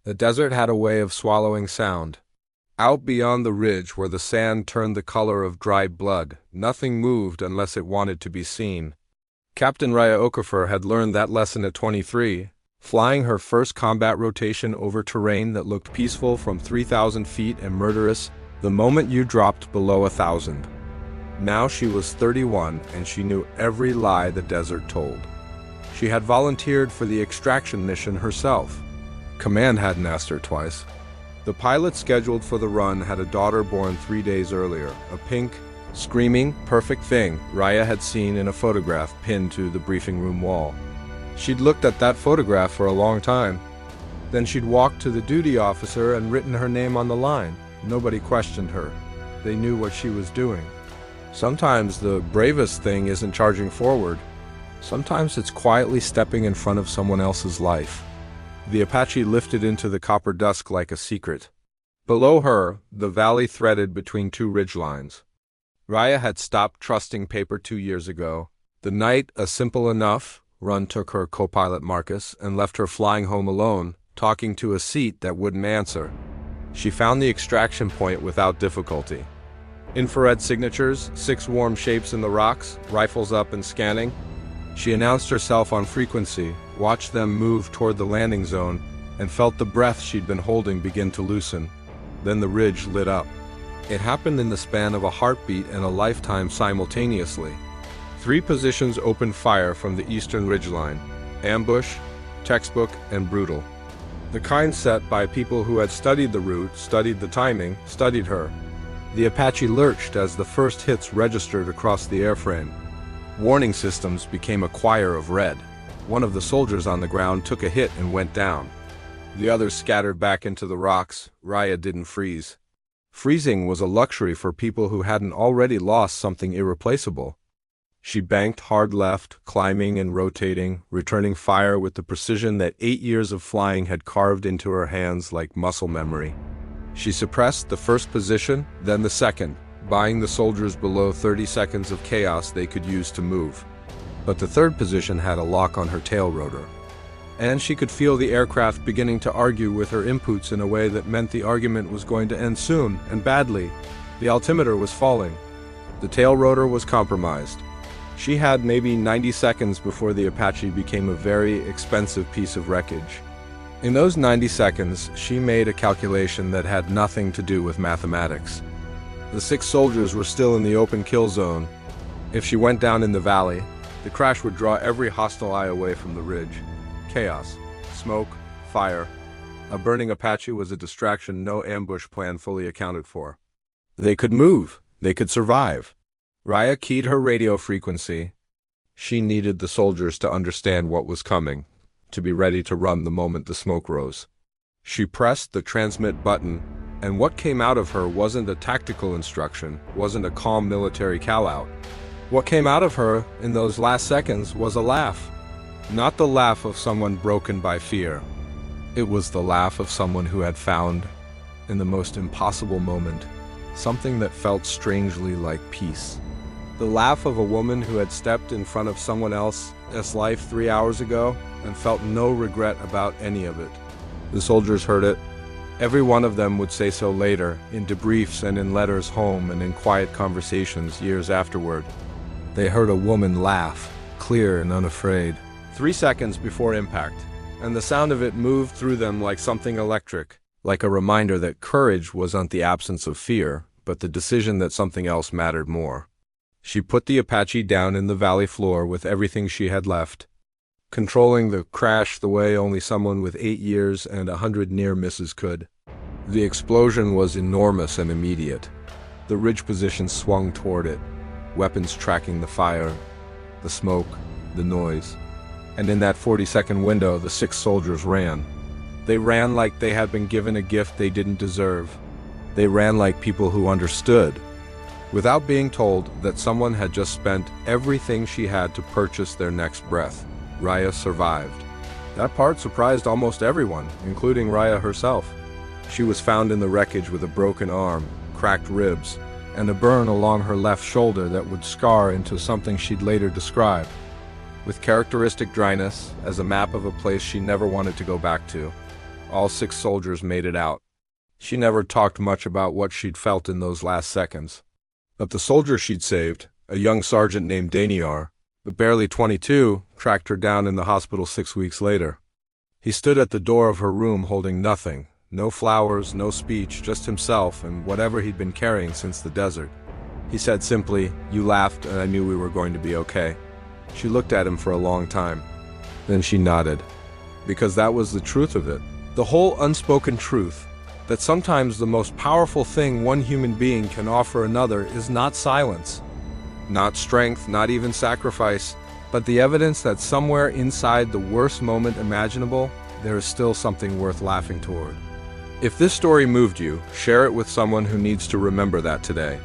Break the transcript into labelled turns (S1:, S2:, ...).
S1: The desert had a way of swallowing sound. Out beyond the ridge where the sand turned the color of dried blood, nothing moved unless it wanted to be seen. Captain Raya Okafor had learned that lesson at 23, flying her first combat rotation over terrain that looked peaceful from 3,000 feet and murderous the moment you dropped below 1,000. Now she was 31 and she knew every lie the desert told. She had volunteered for the extraction mission herself. Command hadn't asked her twice. The pilot scheduled for the run had a daughter born 3 days earlier, a pink, screaming, perfect thing Raya had seen in a photograph pinned to the briefing room wall. She'd looked at that photograph for a long time. Then she'd walked to the duty officer and written her name on the line. Nobody questioned her. They knew what she was doing. Sometimes the bravest thing isn't charging forward. Sometimes it's quietly stepping in front of someone else's life. The Apache lifted into the copper dusk like a secret. Below her, the valley threaded between two ridgelines. Raya had stopped trusting paper 2 years ago. The night, a simple enough run took her co-pilot Marcus and left her flying home alone, talking to a seat that wouldn't answer. She found the extraction point without difficulty. Infrared signatures, 6 warm shapes in the rocks, rifles up and scanning. She announced herself on frequency, watched them move toward the landing zone, and felt the breath she'd been holding begin to loosen. Then the ridge lit up. It happened in the span of a heartbeat and a lifetime simultaneously. 3 positions opened fire from the eastern ridgeline: ambush, textbook, and brutal. The kind set by people who had studied the route, studied the timing, studied her. The Apache lurched as the first hits registered across the airframe. Warning systems became a choir of red. One of the soldiers on the ground took a hit and went down. The others scattered back into the rocks. Raya didn't freeze. Freezing was a luxury for people who hadn't already lost something irreplaceable. She banked hard left, climbing and rotating, returning fire with the precision that 8 years of flying had carved into her hands like muscle memory. She suppressed the first position, then the second, buying the soldiers below 30 seconds of chaos they could use to move. But the third position had a lock on her tail rotor. And she could feel the aircraft beginning to argue with her inputs in a way that meant the argument was going to end soon, and badly. The altimeter was falling. The tail rotor was compromised. She had maybe 90 seconds before the Apache became a very expensive piece of wreckage. In those 90 seconds, she made a calculation that had nothing to do with mathematics. The 6 soldiers were still in the open kill zone. If she went down in the valley, the crash would draw every hostile eye away from the ridge. Chaos, smoke, fire. A burning Apache was a distraction no ambush plan fully accounted for. They could move. They could survive. Raya keyed her radio frequency. She needed the soldiers to understand what was coming, to be ready to run the moment the smoke rose. She pressed the transmit button, and what came out of her wasn't a tactical instruction, wasn't a calm military call-out. What came out of her in those last seconds was a laugh. Not the laugh of someone broken by fear. It was the laugh of someone who had found, in the most impossible moment, something that felt strangely like peace. The laugh of a woman who had stepped in front of someone else's life 3 hours ago and felt no regret about any of it. The soldiers heard it. Every one of them would say so later, in debriefs and in letters home and in quiet conversations years afterward. They heard a woman laugh, clear and unafraid, 3 seconds before impact, and the sound of it moved through them like something electric, like a reminder that courage wasn't the absence of fear, but the decision that something else mattered more. She put the Apache down in the valley floor with everything she had left, controlling the crash the way only someone with 8 years and 100 near misses could. The explosion was enormous and immediate. The ridge position swung toward it, weapons tracking the fire, the smoke, the noise. And in that 40-second window, the 6 soldiers ran. They ran like they had been given a gift they didn't deserve. They ran like people who understood, without being told that someone had just spent everything she had to purchase their next breath. Raya survived. That part surprised almost everyone, including Raya herself. She was found in the wreckage with a broken arm, cracked ribs, and a burn along her left shoulder that would scar into something she'd later describe, with characteristic dryness, as a map of a place she never wanted to go back to. all 6 soldiers made it out. She never talked much about what she'd felt in those last seconds. But the soldier she'd saved, a young sergeant named Daniar, barely 22, tracked her down in the hospital 6 weeks later. He stood at the door of her room holding nothing, no flowers, no speech, just himself and whatever he'd been carrying since the desert. He said simply, "You laughed and I knew we were going to be okay." She looked at him for a long time. Then she nodded. Because that was the truth of it. The whole unspoken truth, that sometimes the most powerful thing one human being can offer another is not silence, not strength, not even sacrifice, but the evidence that somewhere inside the worst moment imaginable, there is still something worth laughing toward. If this story moved you, share it with someone who needs to remember that today.